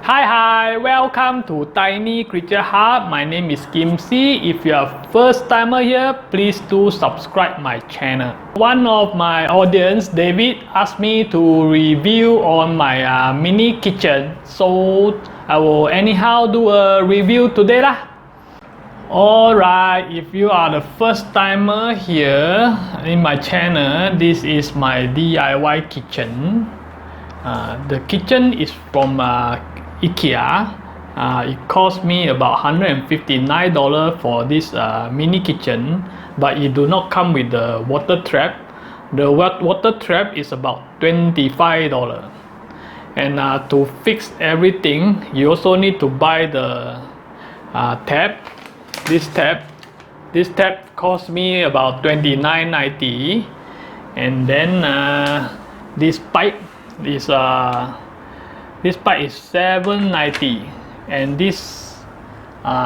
Hi, welcome to Tiny Creature Hub. My name is Kim C. If you are first timer here, please do subscribe my channel. One of my audience, David, asked me to review on my mini kitchen, so I will anyhow do a review today lah. Alright, if you are the first timer here in my channel, this is my DIY kitchen. The kitchen is from Ikea. It cost me about $159 for this mini kitchen, but it do not come with the water trap. The water trap is about $25. And to fix everything, you also need to buy the tap. This tap cost me about $29.90, and then this pipe is $7.90, and this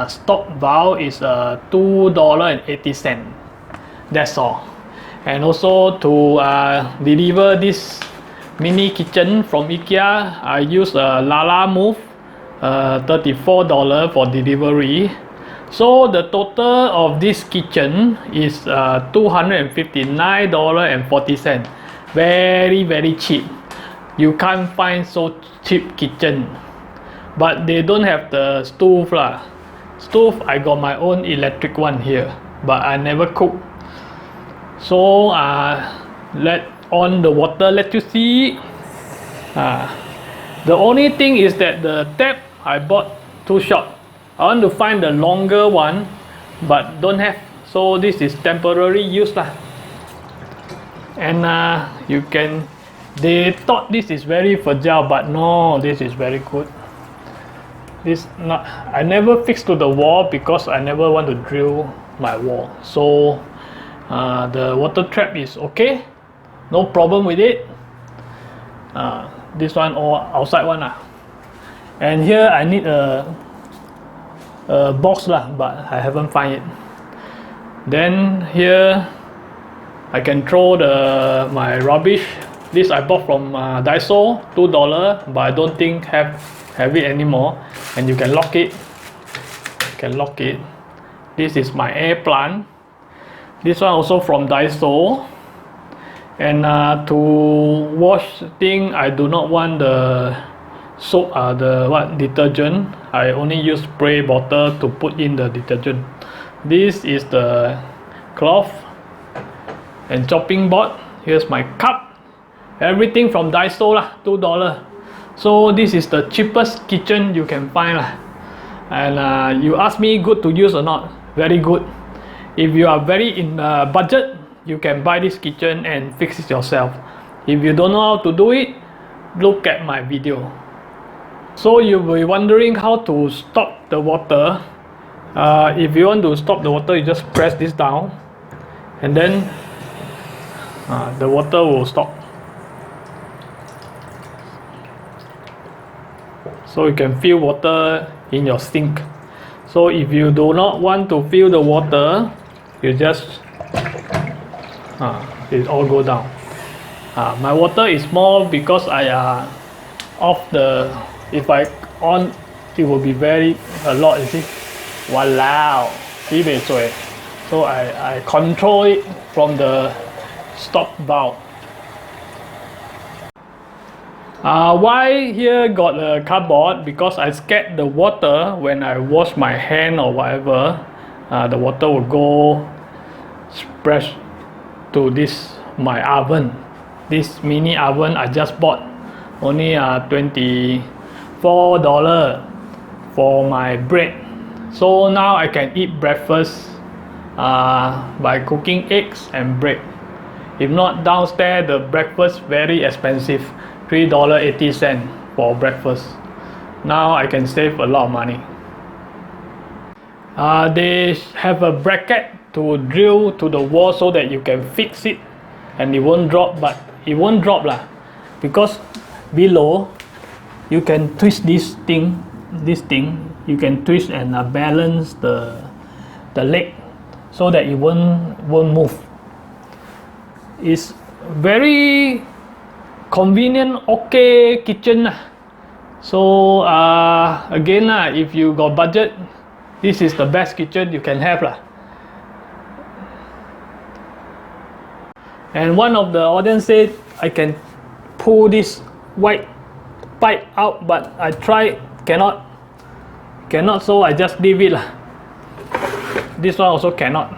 stop valve is $2.80. That's all. And also to deliver this mini kitchen from Ikea, I use a Lala Move, $34 for delivery. So the total of this kitchen is $259.40. Very cheap. You can't find so cheap kitchen. But they don't have the stove lah. Stove, I got my own electric one here, but I never cook. So let on the water, let you see. The only thing is that the tap I bought too short. I want to find the longer one, but don't have. So this is temporary use lah. And you can. They thought this is very fragile, but no, this is very good. This not. I never fixed to the wall because I never want to drill my wall. So the water trap is okay, no problem with it. This one or outside one lah. And here I need a box lah, but I haven't find it. Then here I can throw my rubbish. This I bought from Daiso, $2, but I don't think have it anymore. And you can lock it. This is my air plant. This one also from Daiso. And to wash thing, I do not want the soap, detergent. I only use spray bottle to put in the detergent. This is the cloth and chopping board. Here's my cup. Everything from Daiso lah, $2. So this is the cheapest kitchen you can find lah. And you ask me good to use or not? Very good. If you are very in budget, you can buy this kitchen and fix it yourself. If you don't know how to do it, look at my video. So you'll be wondering how to stop the water. If you want to stop the water, you just press this down, and then the water will stop. So you can fill water in your sink. So if you do not want to fill the water, you just it all go down. My water is small because I off the. If I on, it will be a lot. You see, walao, so I control it from the stop valve. Why here got a cardboard? Because I scared the water when I wash my hand or whatever, the water will go splash to my oven. This mini oven I just bought, only $24 for my bread. So now I can eat breakfast by cooking eggs and bread. If not, downstairs the breakfast very expensive, $3.80 for breakfast. Now I can save a lot of money. They have a bracket to drill to the wall so that you can fix it and it won't drop, but it won't drop lah, because below you can twist this thing, you can twist and balance the leg so that it won't move. It's very convenient, okay kitchen. So again if you got budget, this is the best kitchen you can have lah. And one of the audience said I can pull this white pipe out, but I tried, cannot, so I just leave it lah. This one also cannot.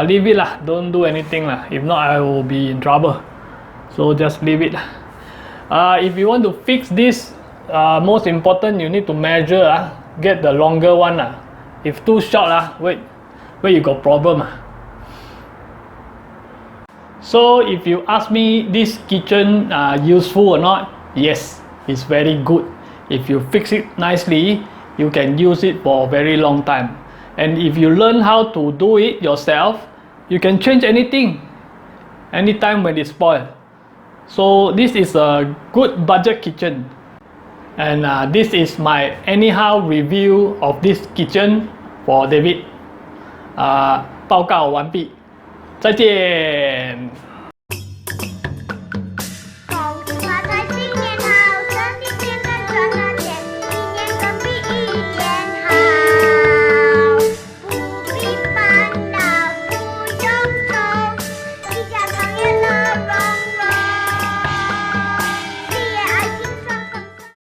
Leave it lah, don't do anything lah, if not I will be in trouble. So just leave it lah. If you want to fix this, most important you need to measure, get the longer one lah. If too short where you got problem. So if you ask me this kitchen useful or not, yes, it's very good. If you fix it nicely, you can use it for a very long time. And if you learn how to do it yourself, you can change anything anytime when it's spoiled. So this is a good budget kitchen. And this is my anyhow review of this kitchen for David. 报告完毕，再见。